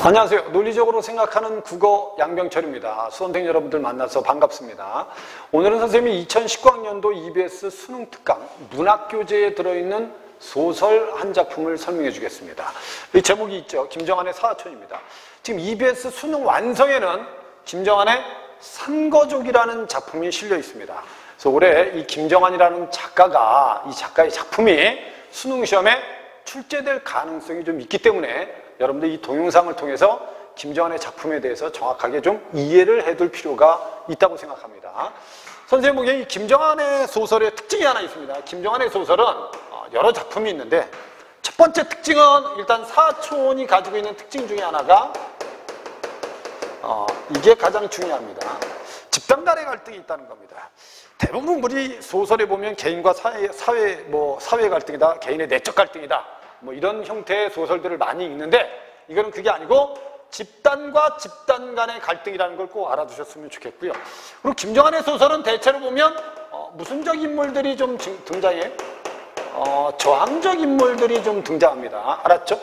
안녕하세요. 논리적으로 생각하는 국어 양병철입니다. 수험생 여러분들 만나서 반갑습니다. 오늘은 선생님이 2019학년도 EBS 수능 특강 문학교재에 들어있는 소설 한 작품을 설명해 주겠습니다. 이 제목이 있죠. 김정한의 사하촌입니다. 지금 EBS 수능 완성에는 김정한의 산거족이라는 작품이 실려 있습니다. 그래서 올해 이 김정한이라는 작가가 이 작가의 작품이 수능 시험에 출제될 가능성이 좀 있기 때문에 여러분들 이 동영상을 통해서 김정한의 작품에 대해서 정확하게 좀 이해를 해둘 필요가 있다고 생각합니다. 선생님 보기에 이 김정한의 소설의 특징이 하나 있습니다. 김정한의 소설은 여러 작품이 있는데 첫 번째 특징은 일단 사촌이 가지고 있는 특징 중에 하나가 이게 가장 중요합니다. 집단 간의 갈등이 있다는 겁니다. 대부분 우리 소설에 보면 개인과 사회 갈등이다, 개인의 내적 갈등이다, 뭐 이런 형태의 소설들을 많이 읽는데 이거는 그게 아니고 집단과 집단 간의 갈등이라는 걸 꼭 알아두셨으면 좋겠고요. 그리고 김정한의 소설은 대체로 보면 무슨적 인물들이 좀 등장해? 저항적 인물들이 좀 등장합니다. 알았죠?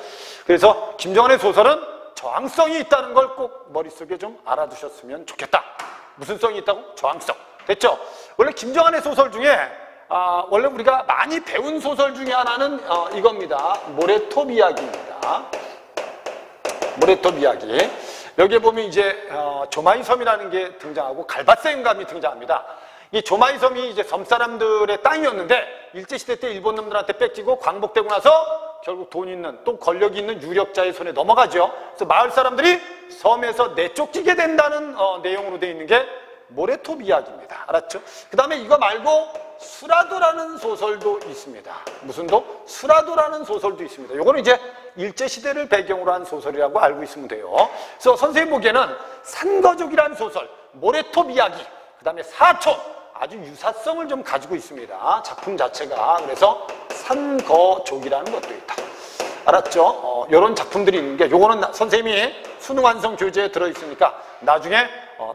그래서 김정한의 소설은 저항성이 있다는 걸 꼭 머릿속에 좀 알아두셨으면 좋겠다. 무슨 성이 있다고? 저항성. 됐죠? 원래 김정한의 소설 중에 원래 우리가 많이 배운 소설 중에 하나는 이겁니다. 모래톱 이야기입니다. 모래톱 이야기. 여기에 보면 이제 조마이섬이라는 게 등장하고 갈바세인감이 등장합니다. 이 조마이섬이 이제 섬 사람들의 땅이었는데 일제시대 때 일본 놈들한테 뺏기고 광복되고 나서 결국 돈 있는 또 권력이 있는 유력자의 손에 넘어가죠. 그래서 마을 사람들이 섬에서 내쫓기게 된다는 내용으로 되어 있는 게 모래톱 이야기입니다. 알았죠? 그 다음에 이거 말고 수라도라는 소설도 있습니다. 무슨 도? 수라도라는 소설도 있습니다. 요거는 이제 일제시대를 배경으로 한 소설이라고 알고 있으면 돼요. 그래서 선생님 보기에는 산거족이라는 소설, 모래톱 이야기, 그 다음에 사촌, 아주 유사성을 좀 가지고 있습니다. 작품 자체가. 그래서 산거족이라는 것도 있다. 알았죠? 이런 작품들이 있는 게 요거는 선생님이 수능 완성 교재에 들어있으니까 나중에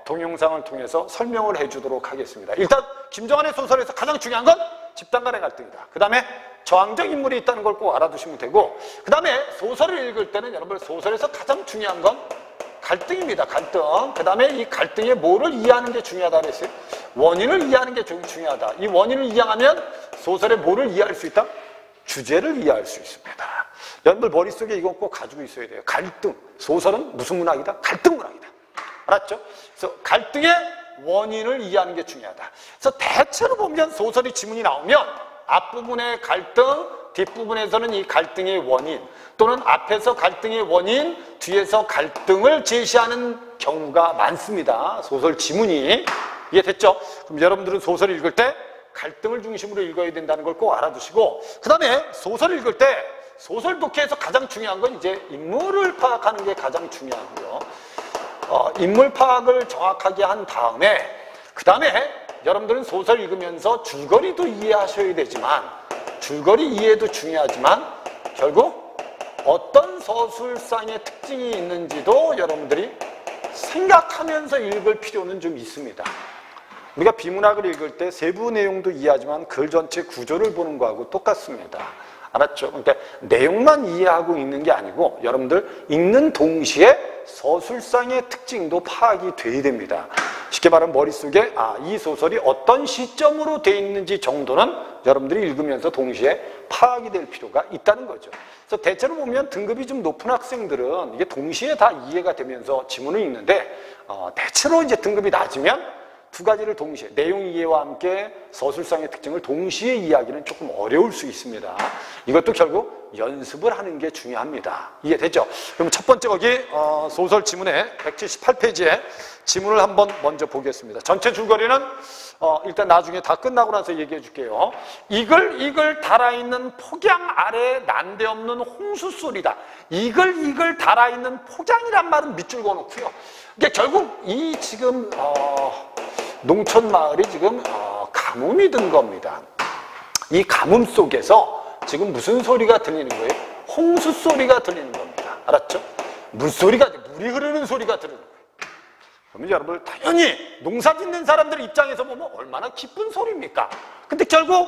동영상을 통해서 설명을 해주도록 하겠습니다. 일단 김정한의 소설에서 가장 중요한 건 집단 간의 갈등이다. 그 다음에 저항적 인물이 있다는 걸 꼭 알아두시면 되고, 그 다음에 소설을 읽을 때는 여러분 소설에서 가장 중요한 건 갈등입니다. 갈등. 그 다음에 이 갈등의 뭐를 이해하는 게 중요하다 그랬어요? 원인을 이해하는 게 중요하다. 이 원인을 이해하면 소설의 뭐를 이해할 수 있다? 주제를 이해할 수 있습니다. 여러분들 머릿속에 이거 꼭 가지고 있어야 돼요. 갈등. 소설은 무슨 문학이다? 갈등 문학이다. 알았죠? 그래서 갈등의 원인을 이해하는 게 중요하다. 그래서 대체로 보면 소설이 지문이 나오면 앞부분의 갈등, 뒷부분에서는 이 갈등의 원인, 또는 앞에서 갈등의 원인, 뒤에서 갈등을 제시하는 경우가 많습니다. 소설 지문이. 이해됐죠? 그럼 여러분들은 소설을 읽을 때 갈등을 중심으로 읽어야 된다는 걸 꼭 알아두시고, 그 다음에 소설을 읽을 때 소설 독해에서 가장 중요한 건 이제 인물을 파악하는 게 가장 중요하고요. 인물 파악을 정확하게 한 다음에 그 다음에 여러분들은 소설 읽으면서 줄거리도 이해하셔야 되지만 줄거리 이해도 중요하지만 결국 어떤 서술상의 특징이 있는지도 여러분들이 생각하면서 읽을 필요는 좀 있습니다. 우리가 비문학을 읽을 때 세부 내용도 이해하지만 글 전체 구조를 보는 거하고 똑같습니다. 알았죠? 그러니까 내용만 이해하고 읽는 게 아니고 여러분들 읽는 동시에 서술상의 특징도 파악이 돼야 됩니다. 쉽게 말하면 머릿속에 이 소설이 어떤 시점으로 돼 있는지 정도는 여러분들이 읽으면서 동시에 파악이 될 필요가 있다는 거죠. 그래서 대체로 보면 등급이 좀 높은 학생들은 이게 동시에 다 이해가 되면서 지문을 읽는데 대체로 이제 등급이 낮으면 두 가지를 동시에 내용 이해와 함께 서술상의 특징을 동시에 이해하기는 조금 어려울 수 있습니다. 이것도 결국 연습을 하는 게 중요합니다. 이해되죠? 그럼 첫 번째 거기 소설 지문의 178페이지에 지문을 한번 먼저 보겠습니다. 전체 줄거리는 일단 나중에 다 끝나고 나서 얘기해 줄게요. 이글 달아있는 폭양 아래 난데없는 홍수 소리다. 이글 달아있는 폭양이란 말은 밑줄 그어놓고요. 그러니까 결국 이 지금 농촌 마을이 지금 가뭄이 든 겁니다. 이 가뭄 속에서 지금 무슨 소리가 들리는 거예요? 홍수 소리가 들리는 겁니다. 알았죠? 물소리가, 물이 흐르는 소리가 들리는 거예요. 그러면 여러분 당연히 농사 짓는 사람들 입장에서 보면 얼마나 기쁜 소리입니까? 근데 결국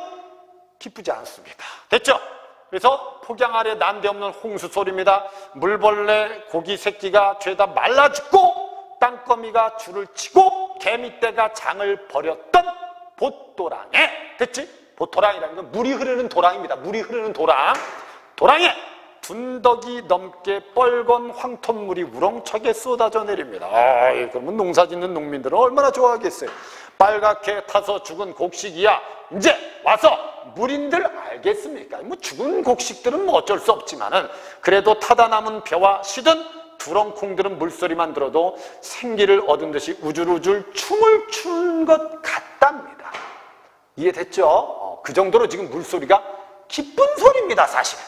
기쁘지 않습니다. 됐죠? 그래서 폭양 아래 난데없는 홍수 소리입니다. 물벌레, 고기 새끼가 죄다 말라 죽고 땅거미가 줄을 치고 개미떼가 장을 벌였던 봇도랑에, 됐지? 봇도랑이라는 건 물이 흐르는 도랑입니다. 물이 흐르는 도랑. 도랑에 둔덕이 넘게 뻘건 황토물이 우렁차게 쏟아져 내립니다. 그러면 농사 짓는 농민들은 얼마나 좋아하겠어요. 빨갛게 타서 죽은 곡식이야 이제 와서 물인들 알겠습니까? 뭐 죽은 곡식들은 뭐 어쩔 수 없지만은 그래도 타다 남은 벼와 시든 두렁콩들은 물소리만 들어도 생기를 얻은 듯이 우줄우줄 춤을 추는 것 같답니다. 이해됐죠? 그 정도로 지금 물소리가 기쁜 소리입니다. 사실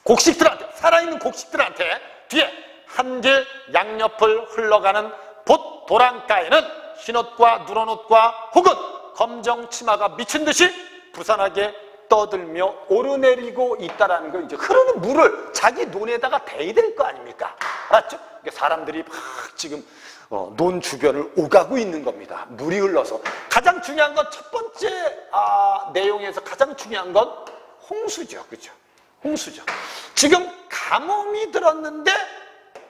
곡식들한테, 살아있는 곡식들한테 뒤에 한 길 양옆을 흘러가는 봇 도랑가에는 흰옷과 누런옷과 혹은 검정 치마가 미친 듯이 부산하게 떠들며 오르내리고 있다라는 거, 이제 흐르는 물을 자기 논에다가 대야 될 거 아닙니까? 알았죠? 사람들이 막 지금 논 주변을 오가고 있는 겁니다. 물이 흘러서. 가장 중요한 건 첫 번째 내용에서 가장 중요한 건 홍수죠. 그죠? 홍수죠. 지금 가뭄이 들었는데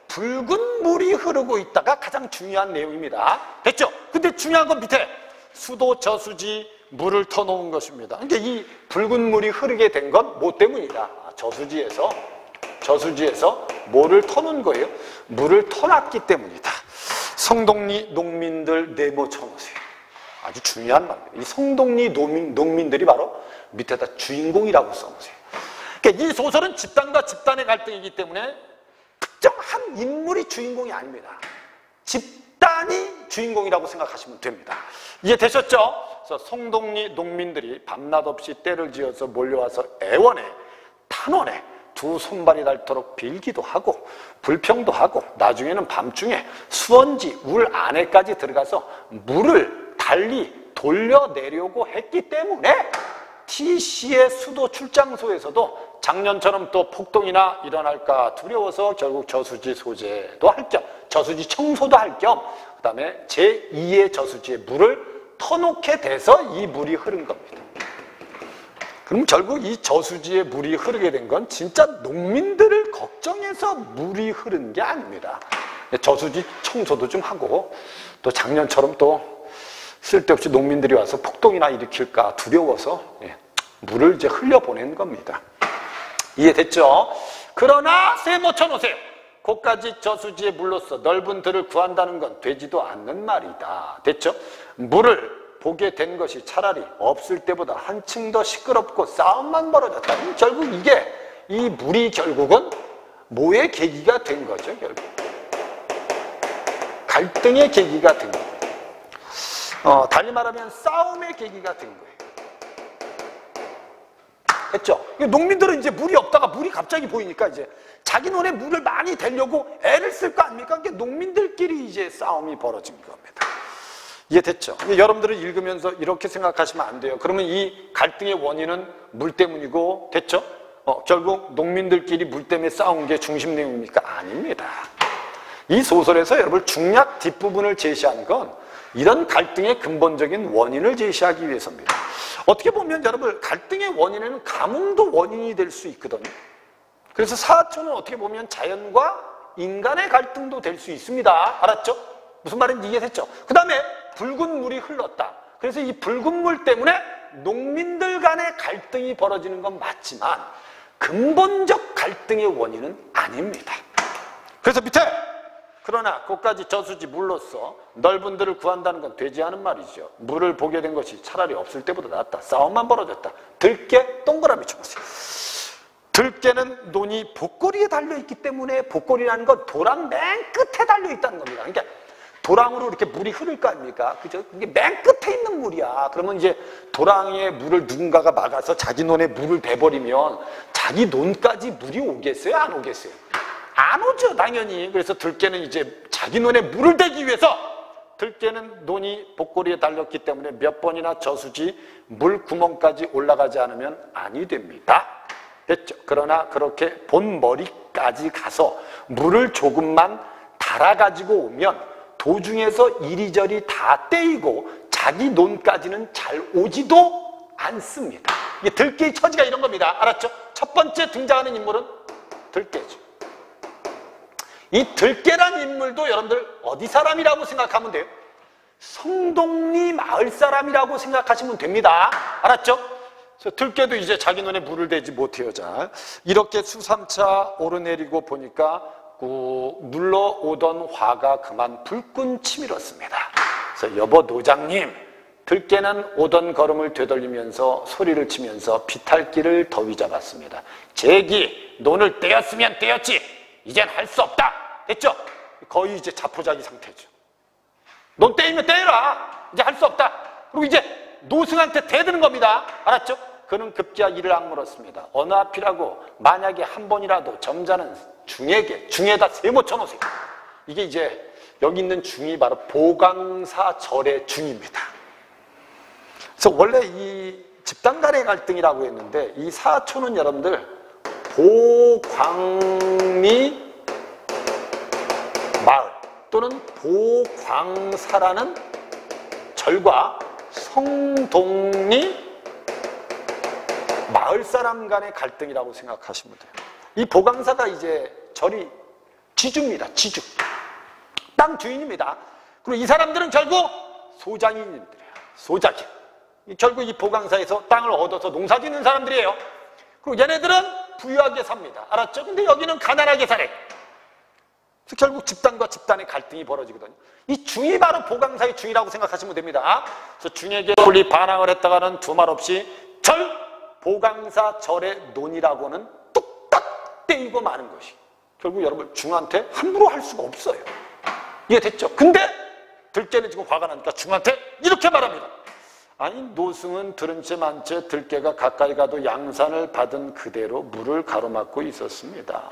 붉은 물이 흐르고 있다가 가장 중요한 내용입니다. 됐죠? 근데 중요한 건 밑에 수도 저수지 물을 터놓은 것입니다. 그러니까 이 붉은 물이 흐르게 된 건 뭐 때문이다? 저수지에서 뭐를 터놓은 거예요? 물을 터놨기 때문이다. 성동리 농민들 네모 쳐놓으세요. 아주 중요한 말입니다. 이 성동리 농민들이 바로 밑에다 주인공이라고 써놓으세요. 그러니까 이 소설은 집단과 집단의 갈등이기 때문에 특정한 인물이 주인공이 아닙니다. 집단이 주인공이라고 생각하시면 됩니다. 이해되셨죠? 그래서 성동리 농민들이 밤낮 없이 때를 지어서 몰려와서 애원에, 탄원에 두 손발이 닳도록 빌기도 하고 불평도 하고 나중에는 밤중에 수원지 울 안에까지 들어가서 물을 달리 돌려내려고 했기 때문에 TC의 수도 출장소에서도 작년처럼 또 폭동이나 일어날까 두려워서 결국 저수지 소재도 할 겸, 저수지 청소도 할 겸, 그 다음에 제2의 저수지에 물을 터놓게 돼서 이 물이 흐른 겁니다. 그럼 결국 이 저수지에 물이 흐르게 된 건 진짜 농민들을 걱정해서 물이 흐른 게 아닙니다. 저수지 청소도 좀 하고 또 작년처럼 또 쓸데없이 농민들이 와서 폭동이나 일으킬까 두려워서 물을 이제 흘려보낸 겁니다. 이해됐죠? 그러나 세모 쳐놓으세요. 고까지 저수지에 물로써 넓은 들을 구한다는 건 되지도 않는 말이다. 됐죠? 물을 보게 된 것이 차라리 없을 때보다 한층 더 시끄럽고 싸움만 벌어졌다. 결국 이게 이 물이 결국은 뭐의 계기가 된 거죠? 결국 갈등의 계기가 된 거예요. 달리 말하면 싸움의 계기가 된 거예요. 했죠? 농민들은 이제 물이 없다가 물이 갑자기 보이니까 이제 자기 논에 물을 많이 대려고 애를 쓸 거 아닙니까? 그게 농민들끼리 이제 싸움이 벌어진 겁니다. 이해됐죠? 여러분들은 읽으면서 이렇게 생각하시면 안 돼요. 그러면 이 갈등의 원인은 물 때문이고, 됐죠? 결국 농민들끼리 물 때문에 싸운 게 중심 내용입니까? 아닙니다. 이 소설에서 여러분 중략 뒷부분을 제시한 건 이런 갈등의 근본적인 원인을 제시하기 위해서입니다. 어떻게 보면 여러분 갈등의 원인에는 가뭄도 원인이 될 수 있거든요. 그래서 사하초는 어떻게 보면 자연과 인간의 갈등도 될 수 있습니다. 알았죠? 무슨 말인지 이해됐죠? 그 다음에 붉은 물이 흘렀다. 그래서 이 붉은 물 때문에 농민들 간의 갈등이 벌어지는 건 맞지만 근본적 갈등의 원인은 아닙니다. 그래서 밑에 그러나 고까지 저수지 물로써 넓은 들을 구한다는 건 되지 않은 말이죠. 물을 보게 된 것이 차라리 없을 때보다 낫다. 싸움만 벌어졌다. 들깨 동그라미 쳐보세요. 들깨는 논이 복고리에 달려있기 때문에 복고리라는 건 도랑 맨 끝에 달려있다는 겁니다. 그러니까 도랑으로 이렇게 물이 흐를 거 아닙니까? 그죠? 이게 맨 끝에 있는 물이야. 그러면 이제 도랑에 물을 누군가가 막아서 자기 논에 물을 대버리면 자기 논까지 물이 오겠어요? 안 오겠어요? 안 오죠, 당연히. 그래서 들깨는 이제 자기 논에 물을 대기 위해서 들깨는 논이 복고리에 달렸기 때문에 몇 번이나 저수지 물 구멍까지 올라가지 않으면 아니 됩니다. 됐죠? 그러나 그렇게 본머리까지 가서 물을 조금만 달아가지고 오면 도중에서 이리저리 다 떼이고 자기 논까지는 잘 오지도 않습니다. 이게 들깨의 처지가 이런 겁니다. 알았죠? 첫 번째 등장하는 인물은 들깨죠. 이 들깨란 인물도 여러분들 어디 사람이라고 생각하면 돼요? 성동리 마을 사람이라고 생각하시면 됩니다. 알았죠? 그래서 들깨도 이제 자기 눈에 물을 대지 못해요. 자, 이렇게 수삼차 오르내리고 보니까 꾹 눌러오던 화가 그만 불끈 치밀었습니다. 그래서 여보 노장님, 들깨는 오던 걸음을 되돌리면서 소리를 치면서 비탈길을 더위 잡았습니다. 제기, 논을 떼었으면 떼었지, 이젠 할 수 없다. 됐죠? 거의 이제 자포자기 상태죠. 논 떼이면 떼라. 이제 할 수 없다. 그리고 이제 노승한테 대드는 겁니다. 알았죠? 그는 급기야 이를 악물었습니다. 어느 앞이라고 만약에 한 번이라도 점잖은 중에다 세모 쳐놓으세요. 이게 이제 여기 있는 중이 바로 보강사 절의 중입니다. 그래서 원래 이 집단 간의 갈등이라고 했는데 이 사초는 여러분들 보광리 마을 또는 보광사라는 절과 성동리 마을 사람 간의 갈등이라고 생각하시면 돼요. 이 보광사가 이제 절이 지주입니다. 지주. 땅 주인입니다. 그리고 이 사람들은 결국 소장인들이에요. 소작이. 결국 이 보광사에서 땅을 얻어서 농사 짓는 사람들이에요. 그리고 얘네들은 부유하게 삽니다. 알았죠? 근데 여기는 가난하게 살아요. 그래서 결국 집단과 집단의 갈등이 벌어지거든요. 이 중이 바로 보광사의 중이라고 생각하시면 됩니다. 그래서 중에게 분리 반항을 했다가는 두말 없이 절, 보광사 절의 논이라고는 뚝딱 떼이고 마는 것이. 결국 여러분 중한테 함부로 할 수가 없어요. 이해됐죠? 근데 들깨는 지금 화가 나니까 중한테 이렇게 말합니다. 아니 노승은 들은 채 만 채 들깨가 가까이 가도 양산을 받은 그대로 물을 가로막고 있었습니다.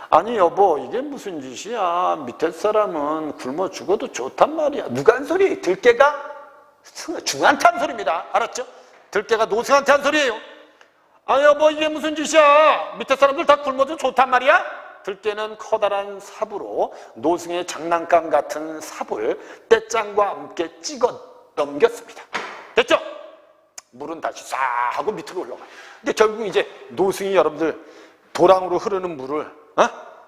아니 여보 이게 무슨 짓이야. 밑에 사람은 굶어 죽어도 좋단 말이야. 누가 한 소리? 들깨가 중한테 한 소리입니다. 알았죠? 들깨가 노승한테 한 소리예요. 아 여보 이게 무슨 짓이야. 밑에 사람들 다 굶어도 좋단 말이야. 들깨는 커다란 삽으로 노승의 장난감 같은 삽을 떼짱과 함께 찍어 넘겼습니다. 됐죠? 물은 다시 싹 하고 밑으로 올라가요. 근데 결국 이제 노승이 여러분들 도랑으로 흐르는 물을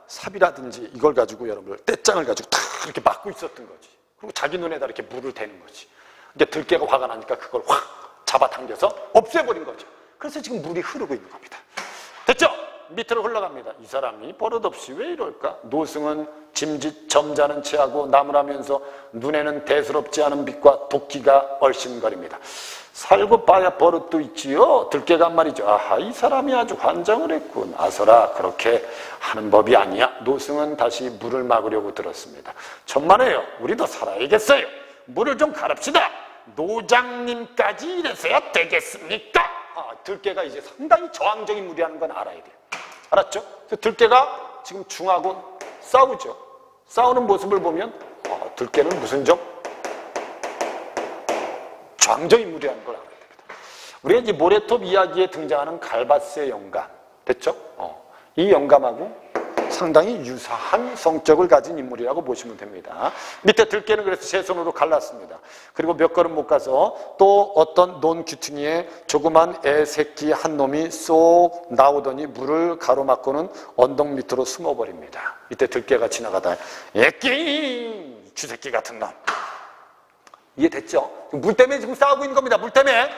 삽이라든지 이걸 가지고 여러분들 떼짱을 가지고 탁 이렇게 막고 있었던 거지. 그리고 자기 눈에다 이렇게 물을 대는 거지. 근데 들깨가 화가 나니까 그걸 확 잡아당겨서 없애버린 거죠. 그래서 지금 물이 흐르고 있는 겁니다. 됐죠? 밑으로 흘러갑니다. 이 사람이 버릇없이 왜 이럴까? 노승은 짐짓 점잖은 체하고 나무라면서 눈에는 대수롭지 않은 빛과 도끼가 얼씬거립니다. 살고 봐야 버릇도 있지요. 들깨가 말이죠. 아하 이 사람이 아주 환장을 했군. 아서라 그렇게 하는 법이 아니야. 노승은 다시 물을 막으려고 들었습니다. 천만에요. 우리도 살아야겠어요. 물을 좀 가릅시다. 노장님까지 이래서야 되겠습니까? 들깨가 이제 상당히 저항적인 무리하는 건 알아야 돼요. 알았죠? 들깨가 지금 중하고 싸우죠. 싸우는 모습을 보면 들깨는 무슨 좀 저항적인 무리하는 걸 알아야 됩니다. 우리가 이제 모래톱 이야기에 등장하는 갈바스의 영감 됐죠? 이 영감하고 상당히 유사한 성격을 가진 인물이라고 보시면 됩니다. 밑에 들깨는 그래서 제 손으로 갈랐습니다. 그리고 몇 걸음 못 가서 또 어떤 논 귀퉁이에 조그만 애 새끼 한 놈이 쏙 나오더니 물을 가로막고는 언덕 밑으로 숨어버립니다. 이때 들깨가 지나가다 애끼 쥐새끼 같은 놈. 이해됐죠? 물 때문에 지금 싸우고 있는 겁니다. 물 때문에.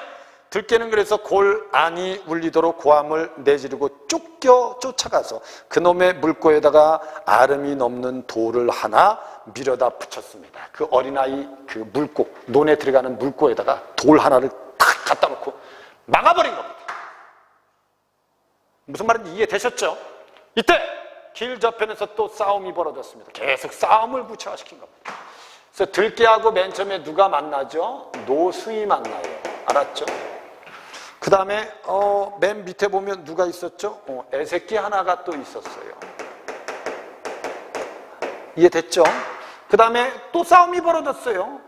들깨는 그래서 골 안이 울리도록 고함을 내지르고 쫓아가서 그놈의 물고에다가 아름이 넘는 돌을 하나 밀어다 붙였습니다. 그 어린아이 그 물고 논에 들어가는 물고에다가 돌 하나를 탁 갖다 놓고 막아버린 겁니다. 무슨 말인지 이해되셨죠? 이때 길 저편에서 또 싸움이 벌어졌습니다. 계속 싸움을 구체화시킨 겁니다. 그래서 들깨하고 맨 처음에 누가 만나죠? 노승이 만나요. 알았죠? 그 다음에 맨 밑에 보면 누가 있었죠? 애새끼 하나가 또 있었어요. 이해됐죠? 그 다음에 또 싸움이 벌어졌어요.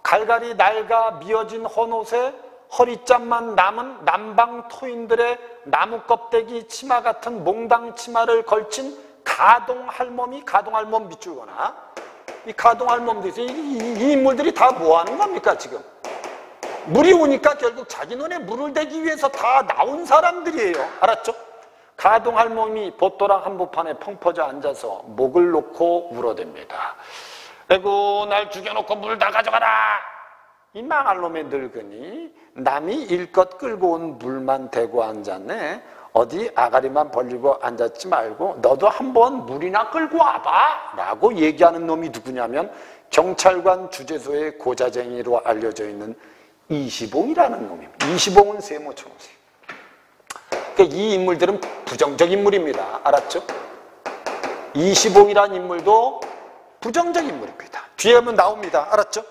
갈갈이 낡아 미어진 헌옷에 허리짠만 남은 남방 토인들의 나무 껍데기 치마 같은 몽당 치마를 걸친 가동할멈이 가동할멈 밑줄거나 이 가동할멈들이 이 인물들이 다 뭐 하는 겁니까 지금? 물이 오니까 결국 자기 눈에 물을 대기 위해서 다 나온 사람들이에요. 알았죠? 가동 할멈이 봇도랑 한복판에 펑 퍼져 앉아서 목을 놓고 울어댑니다. 아이고, 날 죽여놓고 물 다 가져가라. 이 망할 놈의 늙은이 남이 일껏 끌고 온 물만 대고 앉았네. 어디 아가리만 벌리고 앉았지 말고 너도 한번 물이나 끌고 와봐 라고 얘기하는 놈이 누구냐면 경찰관 주재소의 고자쟁이로 알려져 있는 이시봉이라는 놈입니다. 이시봉은 세모청생. 그러니까 이 인물들은 부정적 인물입니다. 알았죠? 이시봉이라는 인물도 부정적 인물입니다. 뒤에 하면 나옵니다. 알았죠?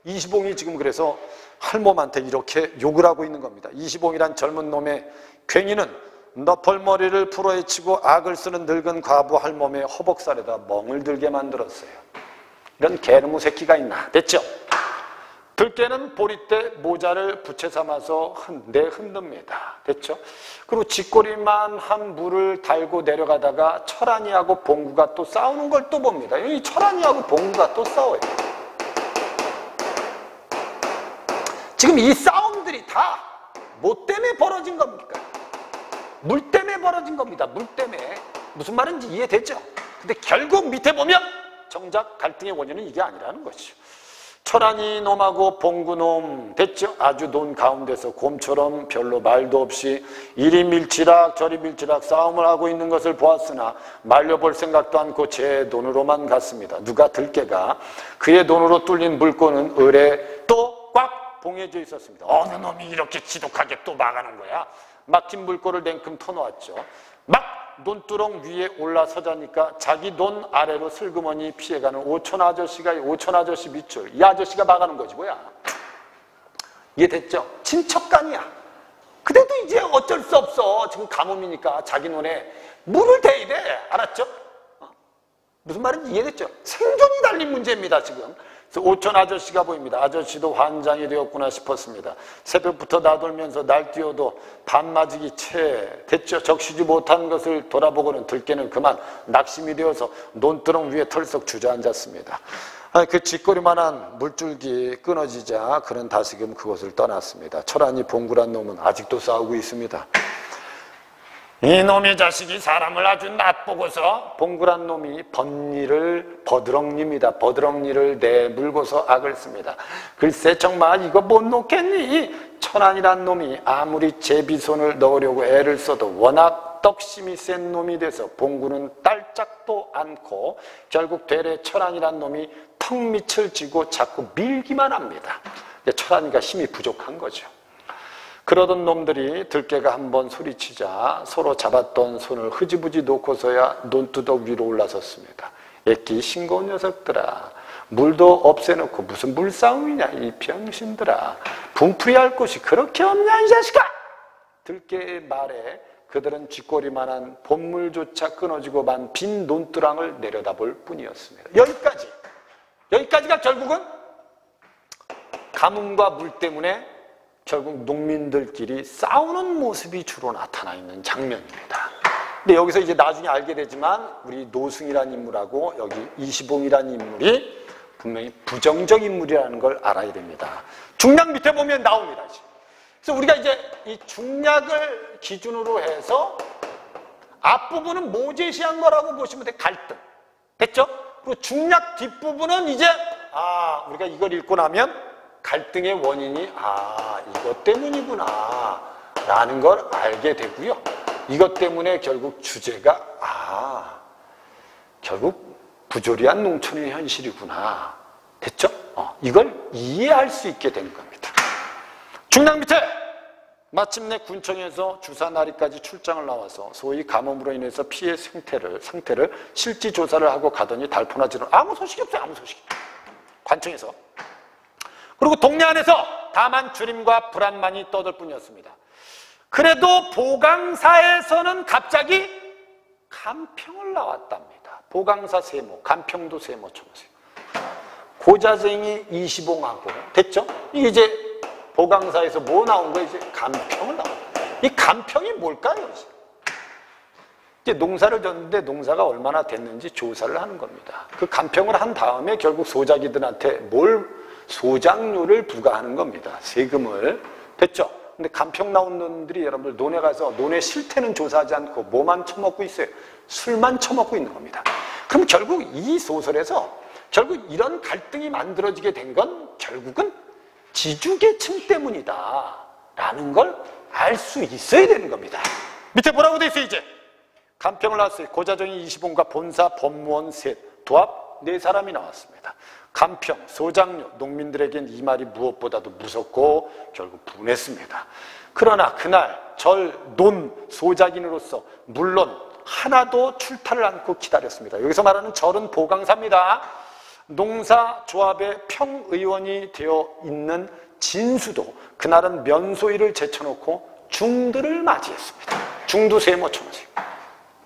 이시봉이 지금 그래서 할멈한테 이렇게 욕을 하고 있는 겁니다. 이시봉이란 젊은 놈의 괭이는 너펄머리를 풀어헤치고 악을 쓰는 늙은 과부 할멈의 허벅살에다 멍을 들게 만들었어요. 이런 개놈의 새끼가 있나? 됐죠? 들깨는 보리때 모자를 부채 삼아서 흔듭니다. 됐죠? 그리고 쥐꼬리만 한 물을 달고 내려가다가 철안이하고 봉구가 또 싸우는 걸 또 봅니다. 이 철안이하고 봉구가 또 싸워요. 지금 이 싸움들이 다 뭐 때문에 벌어진 겁니까? 물 때문에 벌어진 겁니다. 물 때문에. 무슨 말인지 이해되죠? 근데 결국 밑에 보면 정작 갈등의 원인은 이게 아니라는 것이죠. 철안이 놈하고 봉구놈 됐죠? 아주 논 가운데서 곰처럼 별로 말도 없이 이리 밀치락 저리 밀치락 싸움을 하고 있는 것을 보았으나 말려볼 생각도 않고 제 돈으로만 갔습니다. 누가 들깨가 그의 돈으로 뚫린 물꼬는 을에 또 꽉 봉해져 있었습니다. 어느 놈이 이렇게 지독하게 또 막아놓은 거야? 막힌 물꼬를 냉큼 터놓았죠. 막 논두렁 위에 올라서자니까 자기 논 아래로 슬그머니 피해가는 오천 아저씨가 오천 아저씨 밑줄 이 아저씨가 막아놓은 거지 뭐야. 이해됐죠? 친척간이야. 그래도 이제 어쩔 수 없어. 지금 가뭄이니까 자기 논에 물을 대야 돼. 알았죠? 무슨 말인지 이해됐죠? 생존이 달린 문제입니다 지금. 그래서 오천 아저씨가 보입니다. 아저씨도 환장이 되었구나 싶었습니다. 새벽부터 나돌면서 날뛰어도 밤맞이기 채 됐죠. 적시지 못한 것을 돌아보고는 들깨는 그만 낙심이 되어서 논두렁 위에 털썩 주저앉았습니다. 그 쥐꼬리만한 물줄기 끊어지자 그는 다시금 그곳을 떠났습니다. 철안이 봉구란 놈은 아직도 싸우고 있습니다. 이놈의 자식이 사람을 아주 낯보고서 봉구란 놈이 버드렁니입니다. 버드렁니를 내물고서 악을 씁니다. 글쎄 정말 이거 못 놓겠니? 철안이란 놈이 아무리 제비손을 넣으려고 애를 써도 워낙 떡심이 센 놈이 돼서 봉구는 딸짝도 않고 결국 되레 철안이란 놈이 턱밑을 쥐고 자꾸 밀기만 합니다. 철안이가 힘이 부족한 거죠. 그러던 놈들이 들깨가 한번 소리치자 서로 잡았던 손을 흐지부지 놓고서야 논두덕 위로 올라섰습니다. 애끼 싱거운 녀석들아, 물도 없애놓고 무슨 물싸움이냐 이 병신들아, 분풀이할 곳이 그렇게 없냐 이 자식아. 들깨의 말에 그들은 쥐꼬리만한 봇물조차 끊어지고 만 빈 논두렁을 내려다볼 뿐이었습니다. 여기까지가 결국은 가뭄과 물 때문에 결국 농민들끼리 싸우는 모습이 주로 나타나 있는 장면입니다. 근데 여기서 이제 나중에 알게 되지만 우리 노승이라는 인물하고 여기 이시봉이라는 인물이 분명히 부정적 인물이라는 걸 알아야 됩니다. 중략 밑에 보면 나옵니다. 그래서 우리가 이제 이 중략을 기준으로 해서 앞부분은 뭐 제시한 거라고 보시면 돼? 갈등. 됐죠? 그리고 중략 뒷부분은 이제 우리가 이걸 읽고 나면 갈등의 원인이 이것 때문이구나 라는 걸 알게 되고요. 이것 때문에 결국 주제가 결국 부조리한 농촌의 현실이구나. 됐죠? 이걸 이해할 수 있게 된 겁니다. 중략 밑에 마침내 군청에서 주사나리까지 출장을 나와서 소위 가뭄으로 인해서 피해 상태를 실지 조사를 하고 가더니 달포나지는 아무 소식이 없어요. 아무 소식이. 관청에서. 그리고 동네 안에서 다만 주림과 불안만이 떠들 뿐이었습니다. 그래도 보강사에서는 갑자기 간평을 나왔답니다. 보강사 세모, 간평도 세모청생. 고자쟁이 이시봉하고 됐죠? 이제 보강사에서 뭐 나온 거예요? 이제 간평을 나온 거예요. 이 간평이 뭘까요? 이제 농사를 졌는데 농사가 얼마나 됐는지 조사를 하는 겁니다. 그 간평을 한 다음에 결국 소자기들한테 뭘 소작료를 부과하는 겁니다. 세금을. 됐죠? 근데 간평 나온 놈들이 여러분들 논에 가서 논의 실태는 조사하지 않고 뭐만 처먹고 있어요? 술만 처먹고 있는 겁니다. 그럼 결국 이 소설에서 결국 이런 갈등이 만들어지게 된 건 결국은 지주계층 때문이다 라는 걸 알 수 있어야 되는 겁니다. 밑에 뭐라고 돼 있어요? 이제 간평을 나왔어요. 고자정이 20원과 본사, 법무원 셋, 도합 4사람이 나왔습니다. 간평, 소작료, 농민들에겐 이 말이 무엇보다도 무섭고 결국 분했습니다. 그러나 그날 논 소작인으로서 물론 하나도 출타를 않고 기다렸습니다. 여기서 말하는 절은 보강사입니다. 농사조합의 평의원이 되어 있는 진수도 그날은 면소위를 제쳐놓고 중들을 맞이했습니다. 중도 세모 천원씩.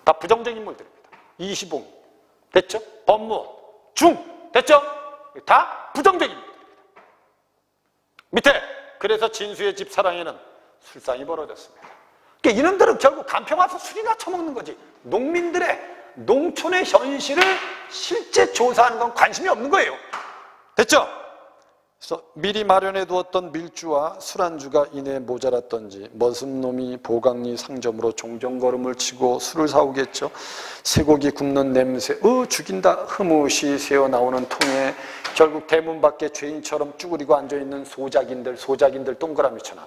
다 부정적 인물들입니다. 25인. 됐죠? 법무원, 중. 됐죠? 다 부정적 인물들입니다. 밑에 그래서 진수의 집 사랑에는 술상이 벌어졌습니다. 그러니까 이놈들은 결국 간평 와서 술이나 처먹는 거지. 농민들의 농촌의 현실을 실제 조사하는 건 관심이 없는 거예요. 됐죠? 그래서 미리 마련해 두었던 밀주와 술안주가 이내 모자랐던지 머슴놈이 보강리 상점으로 종종 걸음을 치고 술을 사오겠죠. 쇠고기 굽는 냄새, 죽인다 흐뭇이 새어나오는 통에 결국 대문 밖에 죄인처럼 쭈그리고 앉아있는 소작인들 동그라미처럼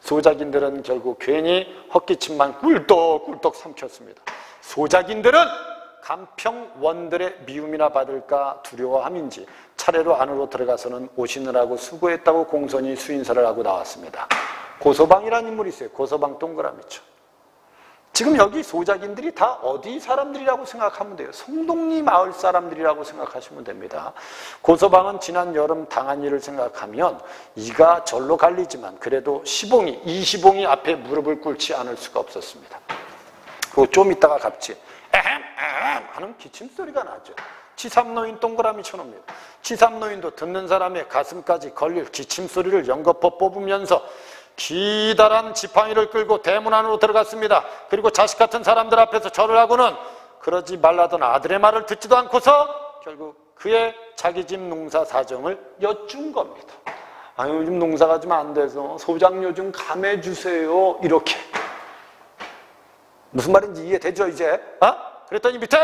소작인들은 결국 괜히 헛기침만 꿀떡꿀떡 삼켰습니다. 소작인들은 간평원들의 미움이나 받을까 두려워함인지 차례로 안으로 들어가서는 오시느라고 수고했다고 공손히 수인사를 하고 나왔습니다. 고서방이라는 인물이 있어요. 고서방 동그라미죠. 지금 여기 소작인들이 다 어디 사람들이라고 생각하면 돼요? 송동리 마을 사람들이라고 생각하시면 됩니다. 고서방은 지난 여름 당한 일을 생각하면 이가 절로 갈리지만 그래도 20봉이 앞에 무릎을 꿇지 않을 수가 없었습니다. 그리고 좀 있다가 갑자기 에헴 하는 기침소리가 나죠. 치삼노인 동그라미 쳐놓습니다. 치삼노인도 듣는 사람의 가슴까지 걸릴 기침소리를 연거푸 뽑으면서 기다란 지팡이를 끌고 대문 안으로 들어갔습니다. 그리고 자식 같은 사람들 앞에서 절을 하고는 그러지 말라던 아들의 말을 듣지도 않고서 결국 그의 자기 집 농사 사정을 여쭌 겁니다. 요즘 농사가 좀 안 돼서 소작료 좀 감해주세요. 이렇게. 무슨 말인지 이해되죠 이제? 그랬더니 밑에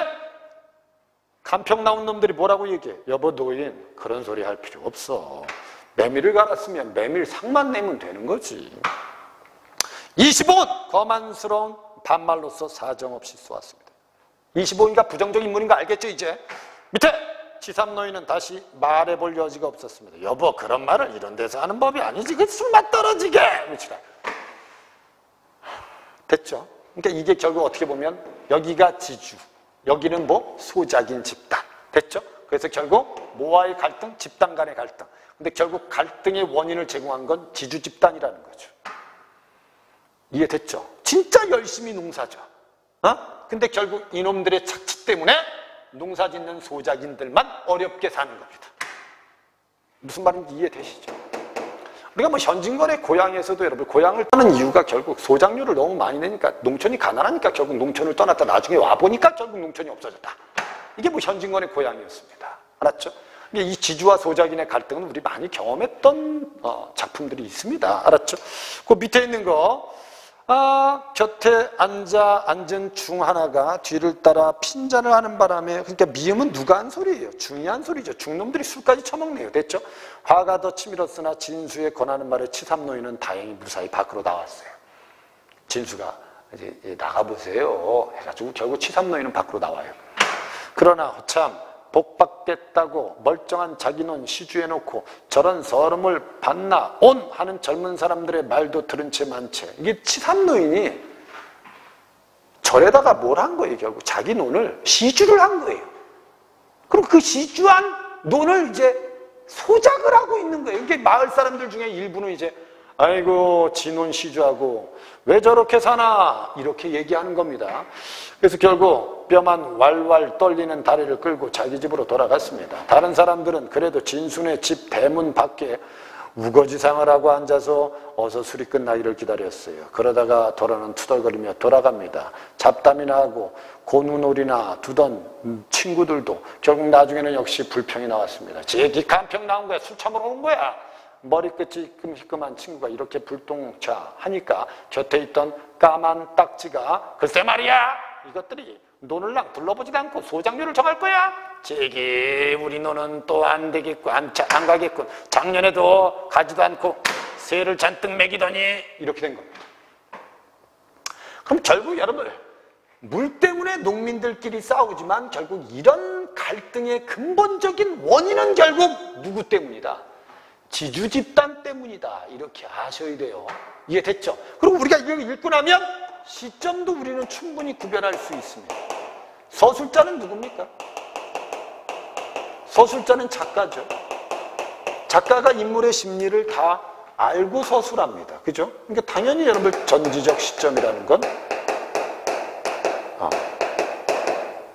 간평 나온 놈들이 뭐라고 얘기해? 여보 노인 그런 소리 할 필요 없어. 메밀을 갈았으면 메밀 상만 내면 되는 거지. 25원 거만스러운 반말로서 사정없이 쏘았습니다. 25원이가 부정적 인물인 거 알겠죠 이제? 밑에 치삼노인은 다시 말해볼 여지가 없었습니다. 여보 그런 말을 이런 데서 하는 법이 아니지. 그 술맛 떨어지게. 됐죠? 그러니까 이게 결국 어떻게 보면 여기가 지주, 여기는 뭐 소작인 집단. 됐죠? 그래서 결국 뭐와의 갈등? 집단 간의 갈등. 근데 결국 갈등의 원인을 제공한 건 지주 집단이라는 거죠. 이해됐죠? 진짜 열심히 농사죠. 근데 결국 이놈들의 착취 때문에 농사 짓는 소작인들만 어렵게 사는 겁니다. 무슨 말인지 이해되시죠? 우리가 뭐 현진건의 고향에서도 여러분 고향을 떠나는 이유가 결국 소작료를 너무 많이 내니까 농촌이 가난하니까 결국 농촌을 떠났다 나중에 와보니까 결국 농촌이 없어졌다. 이게 뭐 현진건의 고향이었습니다. 알았죠? 이 지주와 소작인의 갈등은 우리 많이 경험했던 작품들이 있습니다. 알았죠? 그 밑에 있는 거 곁에 앉은 중 하나가 뒤를 따라 핀잔을 하는 바람에 그러니까 미음은 누가 한 소리예요? 중이 한 소리죠. 중놈들이 술까지 처먹네요. 됐죠? 화가 더 치밀었으나 진수의 권하는 말에 치삼노인은 다행히 무사히 밖으로 나왔어요. 진수가 이제 나가보세요 해가지고 결국 치삼노인은 밖으로 나와요. 그러나 허참 복받겠다고 멀쩡한 자기 논 시주해놓고 저런 서름을 받나 온 하는 젊은 사람들의 말도 들은 채 많채 이게 치삼노인이 절에다가 뭘 한 거예요? 결국 자기 논을 시주를 한 거예요. 그럼 그 시주한 논을 이제 소작을 하고 있는 거예요. 이게 마을 사람들 중에 일부는 이제 아이고 지논 시주하고 왜 저렇게 사나 이렇게 얘기하는 겁니다. 그래서 결국 뼈만 왈왈 떨리는 다리를 끌고 자기 집으로 돌아갔습니다. 다른 사람들은 그래도 진순의 집 대문 밖에 우거지상을 하고 앉아서 어서 술이 끝나기를 기다렸어요. 그러다가 돌아는 투덜거리며 돌아갑니다. 잡담이나 하고 고누놀이나 두던 친구들도 결국 나중에는 역시 불평이 나왔습니다. 제기 간평 나온 거야. 술 처먹으러 온 거야. 머리끝이 희끔희끔한 친구가 이렇게 불똥차 하니까 곁에 있던 까만 딱지가 글쎄 말이야, 이것들이 논을 랑 둘러보지도 않고 소장료를 정할 거야? 제기 우리 논은 또 안 되겠고 안 가겠군. 작년에도 가지도 않고 새를 잔뜩 먹이더니 이렇게 된 겁니다. 그럼 결국 여러분, 물 때문에 농민들끼리 싸우지만 결국 이런 갈등의 근본적인 원인은 결국 누구 때문이다? 지주 집단 때문이다. 이렇게 아셔야 돼요. 이해됐죠? 그리고 우리가 이걸 읽고 나면 시점도 우리는 충분히 구별할 수 있습니다. 서술자는 누굽니까? 서술자는 작가죠. 작가가 인물의 심리를 다 알고 서술합니다. 그죠? 그러니까 당연히 여러분 전지적 시점이라는 건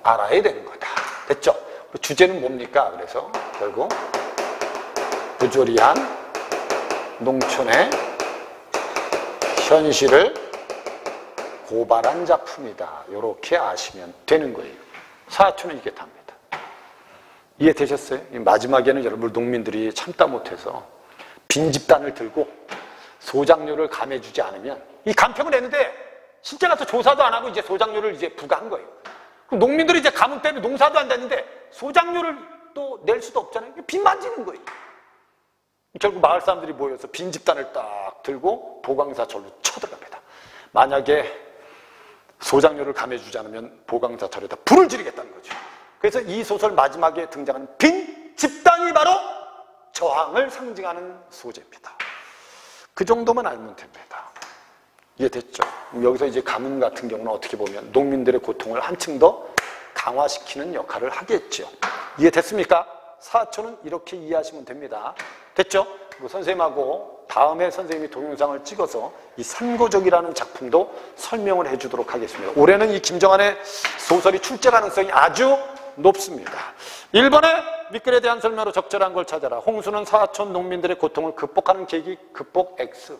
알아야 되는 거다. 됐죠? 주제는 뭡니까? 그래서 결국 부조리한 농촌의 현실을 고발한 작품이다. 이렇게 아시면 되는 거예요. 사초는 이게 답니다. 이해되셨어요? 마지막에는 여러분 농민들이 참다 못해서 빈 집단을 들고 소장료를 감해주지 않으면 이 간평을 했는데 실제 가서 조사도 안 하고 이제 소장료를 이제 부과한 거예요. 그럼 농민들이 이제 가뭄 때문에 농사도 안 됐는데 소장료를 또 낼 수도 없잖아요. 빚 만지는 거예요. 결국 마을 사람들이 모여서 빈 집단을 딱 들고 보강사철로 쳐들어갑니다. 만약에 소장료를 감해주지 않으면 보강사철에다 불을 지르겠다는 거죠. 그래서 이 소설 마지막에 등장하는 빈 집단이 바로 저항을 상징하는 소재입니다. 그 정도만 알면 됩니다. 이해됐죠? 여기서 이제 가뭄 같은 경우는 어떻게 보면 농민들의 고통을 한층 더 강화시키는 역할을 하겠죠. 이해됐습니까? 사초는 이렇게 이해하시면 됩니다. 됐죠? 그리고 선생님하고 다음에 선생님이 동영상을 찍어서 이 산고적이라는 작품도 설명을 해주도록 하겠습니다. 올해는 이 김정한의 소설이 출제 가능성이 아주 높습니다. 1번에 밑글에 대한 설명으로 적절한 걸 찾아라. 홍수는 사촌 농민들의 고통을 극복하는 계기, 극복 X.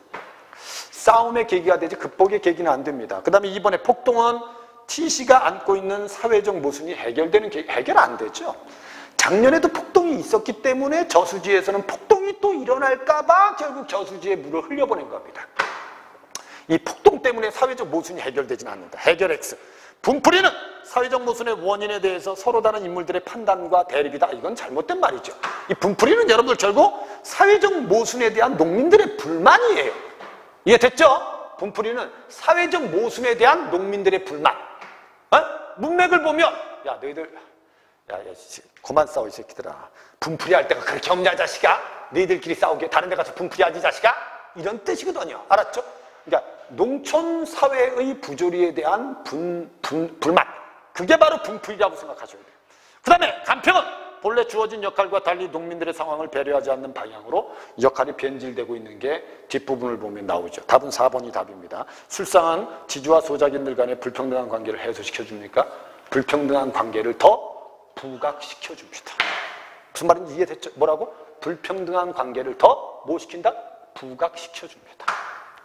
싸움의 계기가 되지 극복의 계기는 안 됩니다. 그 다음에 2번에 폭동은 TC가 안고 있는 사회적 모순이 해결되는 계기, 해결 안 되죠. 작년에도 폭동이 있었기 때문에 저수지에서는 폭동이 또 일어날까봐 결국 저수지에 물을 흘려보낸 겁니다. 이 폭동 때문에 사회적 모순이 해결되지는 않는다. 해결 X. 분풀이는 사회적 모순의 원인에 대해서 서로 다른 인물들의 판단과 대립이다. 이건 잘못된 말이죠. 이 분풀이는 여러분들 결국 사회적 모순에 대한 농민들의 불만이에요. 이해됐죠? 분풀이는 사회적 모순에 대한 농민들의 불만. 문맥을 보면 야 너희들 야, 그만 싸워 이 새끼들아. 분풀이 할 때가 그렇게 없냐 자식아? 너희들끼리 싸우게 다른 데 가서 분풀이 하지 자식아? 이런 뜻이거든요. 알았죠? 그러니까 농촌 사회의 부조리에 대한 불만. 그게 바로 분풀이라고 생각하셔야 돼요. 그 다음에 간평은 본래 주어진 역할과 달리 농민들의 상황을 배려하지 않는 방향으로 역할이 변질되고 있는 게 뒷부분을 보면 나오죠. 답은 4번이 답입니다. 술상은 지주와 소작인들 간의 불평등한 관계를 해소시켜줍니까? 불평등한 관계를 더 부각시켜줍니다. 무슨 말인지 이해됐죠? 뭐라고? 불평등한 관계를 더 뭐 시킨다? 부각시켜줍니다.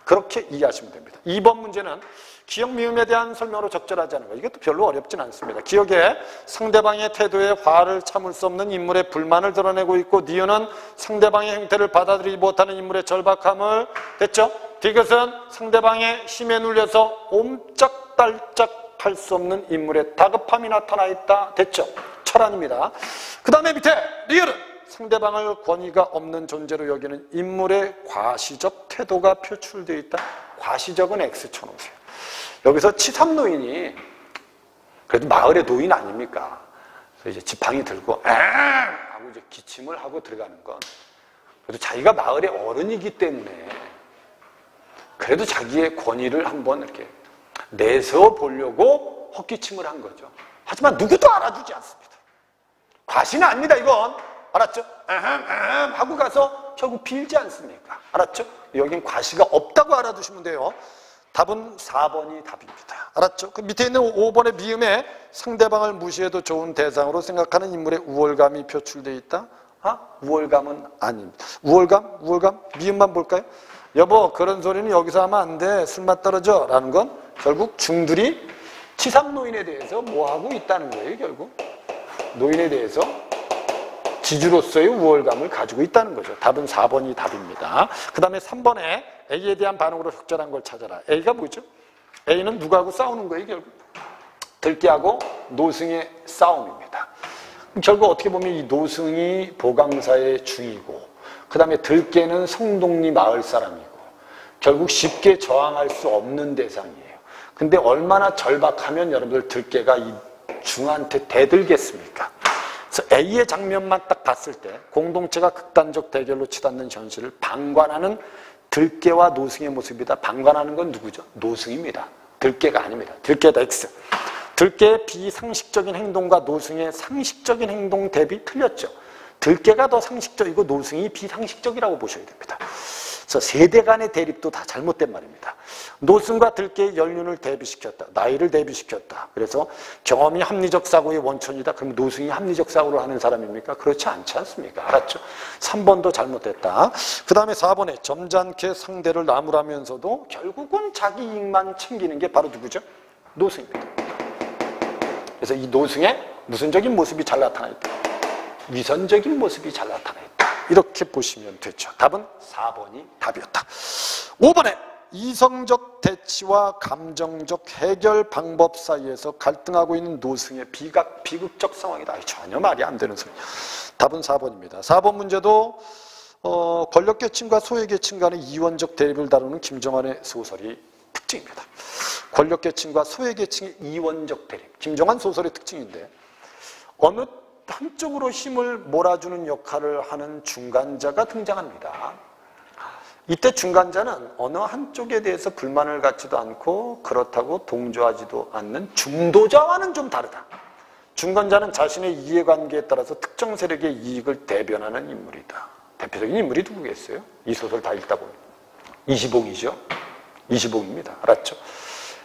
그렇게 이해하시면 됩니다. 2번 문제는 기억 미음에 대한 설명으로 적절하지 않은 것. 이것도 별로 어렵진 않습니다. 기억에 상대방의 태도에 화를 참을 수 없는 인물의 불만을 드러내고 있고 니은은 상대방의 행태를 받아들이지 못하는 인물의 절박함을 됐죠? 디귿은 상대방의 힘에 눌려서 옴짝달짝 할 수 없는 인물의 다급함이 나타나 있다. 됐죠? 철안입니다. 그 다음에 밑에 리을은 상대방을 권위가 없는 존재로 여기는 인물의 과시적 태도가 표출되어 있다. 과시적은 X 쳐놓으세요. 여기서 치삼노인이 그래도 마을의 노인 아닙니까? 그래서 이제 지팡이 들고 하고 이제 기침을 하고 들어가는 건 그래도 자기가 마을의 어른이기 때문에 그래도 자기의 권위를 한번 이렇게 내세워 보려고 헛기침을 한 거죠. 하지만 누구도 알아주지 않습니다. 과시는 아닙니다, 이건. 알았죠? 하고 가서 결국 빌지 않습니까? 알았죠? 여긴 과시가 없다고 알아두시면 돼요. 답은 4번이 답입니다. 알았죠? 그 밑에 있는 5번의 미음에 상대방을 무시해도 좋은 대상으로 생각하는 인물의 우월감이 표출되어 있다. 우월감은 아닙니다. 우월감? 미음만 볼까요? 여보, 그런 소리는 여기서 하면 안 돼. 술맛 떨어져. 라는 건 결국 중들이 치삼노인에 대해서 뭐 하고 있다는 거예요, 결국. 노인에 대해서 지주로서의 우월감을 가지고 있다는 거죠. 답은 4번이 답입니다. 그 다음에 3번에 A에 대한 반응으로 적절한 걸 찾아라. A가 뭐죠? A는 누구하고 싸우는 거예요, 결국? 들깨하고 노승의 싸움입니다. 결국 어떻게 보면 이 노승이 보강사의 중이고, 그 다음에 들깨는 성동리 마을 사람이고, 결국 쉽게 저항할 수 없는 대상이에요. 근데 얼마나 절박하면 여러분들 들깨가 이 중한테 대들겠습니까? 그래서 A의 장면만 딱 봤을 때 공동체가 극단적 대결로 치닫는 현실을 방관하는 들깨와 노승의 모습이다. 방관하는 건 누구죠? 노승입니다. 들깨가 아닙니다. 들깨다 X. 들깨의 비상식적인 행동과 노승의 상식적인 행동 대비 틀렸죠. 들깨가 더 상식적이고 노승이 비상식적이라고 보셔야 됩니다. 그래서 세대 간의 대립도 다 잘못된 말입니다. 노승과 들깨의 연륜을 대비시켰다. 나이를 대비시켰다. 그래서 경험이 합리적 사고의 원천이다. 그럼 노승이 합리적 사고를 하는 사람입니까? 그렇지 않지 않습니까? 알았죠? 3번도 잘못됐다. 그 다음에 4번에 점잖게 상대를 나무라면서도 결국은 자기 이익만 챙기는 게 바로 누구죠? 노승입니다. 그래서 이 노승의 무슨적인 모습이 잘 나타나 있다. 위선적인 모습이 잘 나타나 있다. 이렇게 보시면 되죠. 답은 4번이 답이었다. 5번에 이성적 대치와 감정적 해결 방법 사이에서 갈등하고 있는 노승의 비극적 상황이다. 전혀 말이 안 되는 소리. 답은 4번입니다. 4번 문제도 권력계층과 소외계층 간의 이원적 대립을 다루는 김정환의 소설이 특징입니다. 권력계층과 소외계층의 이원적 대립. 김정환 소설의 특징인데 어느 한쪽으로 힘을 몰아주는 역할을 하는 중간자가 등장합니다. 이때 중간자는 어느 한쪽에 대해서 불만을 갖지도 않고 그렇다고 동조하지도 않는 중도자와는 좀 다르다. 중간자는 자신의 이해관계에 따라서 특정 세력의 이익을 대변하는 인물이다. 대표적인 인물이 누구겠어요? 이 소설 다 읽다 보면. 이시봉이죠. 이시봉입니다. 알았죠?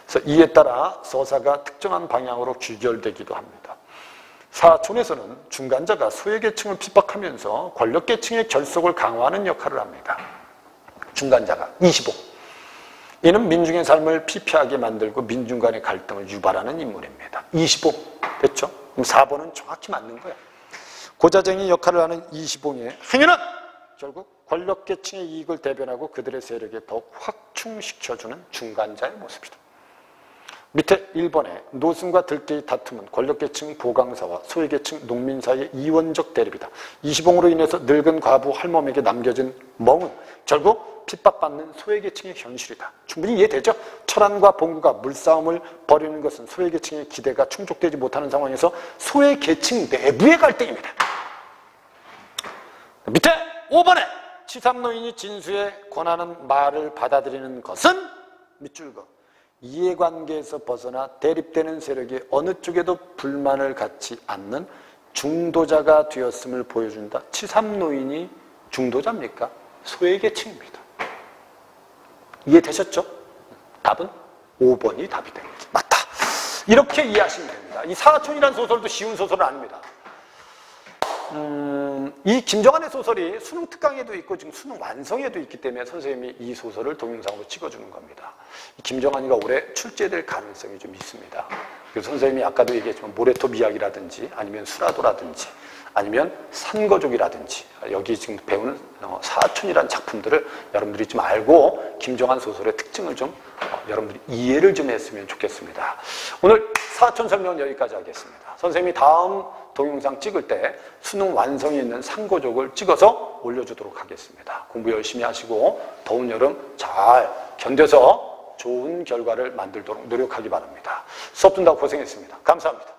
그래서 이에 따라 서사가 특정한 방향으로 귀결되기도 합니다. 사촌에서는 중간자가 소외계층을 핍박하면서 권력계층의 결속을 강화하는 역할을 합니다. 중간자가 이시봉. 이는 민중의 삶을 피폐하게 만들고 민중 간의 갈등을 유발하는 인물입니다. 이시봉. 됐죠? 그럼 4번은 정확히 맞는 거야. 고자쟁이 역할을 하는 이시봉의 행위는 결국 권력계층의 이익을 대변하고 그들의 세력에 더욱 확충시켜주는 중간자의 모습이다. 밑에 1번에 노승과 들깨의 다툼은 권력계층 보강사와 소외계층 농민 사이의 이원적 대립이다. 이시봉으로 인해서 늙은 과부 할멈에게 남겨진 멍은 결국 핍박받는 소외계층의 현실이다. 충분히 이해되죠? 철안과 봉구가 물싸움을 벌이는 것은 소외계층의 기대가 충족되지 못하는 상황에서 소외계층 내부의 갈등입니다. 밑에 5번에 치삼노인이 진수에 권하는 말을 받아들이는 것은 밑줄 거 이해관계에서 벗어나 대립되는 세력이 어느 쪽에도 불만을 갖지 않는 중도자가 되었음을 보여준다. 치삼노인이 중도자입니까? 소외계층입니다. 이해되셨죠? 답은 5번이 답이 됩니다. 맞다. 이렇게 이해하시면 됩니다. 이 사촌이라는 소설도 쉬운 소설은 아닙니다. 이 김정환의 소설이 수능 특강에도 있고 지금 수능 완성에도 있기 때문에 선생님이 이 소설을 동영상으로 찍어주는 겁니다. 김정환이가 올해 출제될 가능성이 좀 있습니다. 그래서 선생님이 아까도 얘기했지만 모래톱 이야기라든지 아니면 수라도라든지 아니면 산거족이라든지 여기 지금 배우는 사촌이라는 작품들을 여러분들이 좀 알고 김정환 소설의 특징을 좀 여러분들이 이해를 좀 했으면 좋겠습니다. 오늘 사촌 설명은 여기까지 하겠습니다. 선생님이 다음 동영상 찍을 때 수능 완성이 있는 산거족을 찍어서 올려주도록 하겠습니다. 공부 열심히 하시고 더운 여름 잘 견뎌서 좋은 결과를 만들도록 노력하기 바랍니다. 수업 듣는다고 고생했습니다. 감사합니다.